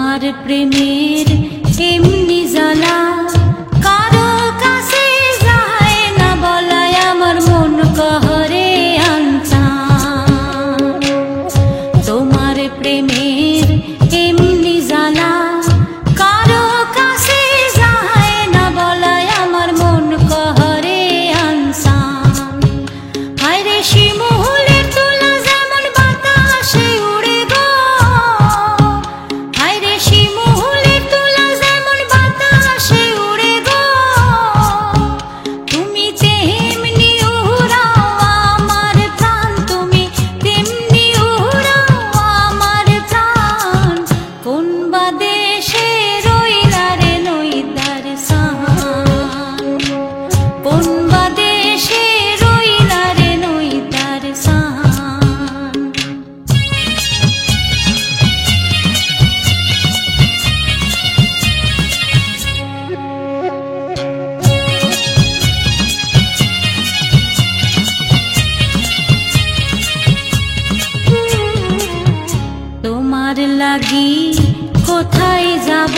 তোমার প্রেমের এমনি জ্বালা কারো কাছে যায় না বলায় আমার মন কহরে আনছা। তোমার প্রেমের এমনি জ্বালা কারো কাছে যায় না বলায় আমার মন কহরে আনছা। হায়রে শিমুলের তুলা যেমন বাতাসে উড়ে গো, হায়রে শিমুলের তুলা যেমন বাতাসে উড়ে গো, তুমি তেমনি উড়াও আমার প্রাণ, তুমি তেমনি উড়াও আমার প্রাণ। কোন বা দেশে রইলা রে নইদার সাহান, কোন বা দেশে রইলা রে নইদার সাহান। তোমার লাগি কোথায় যাব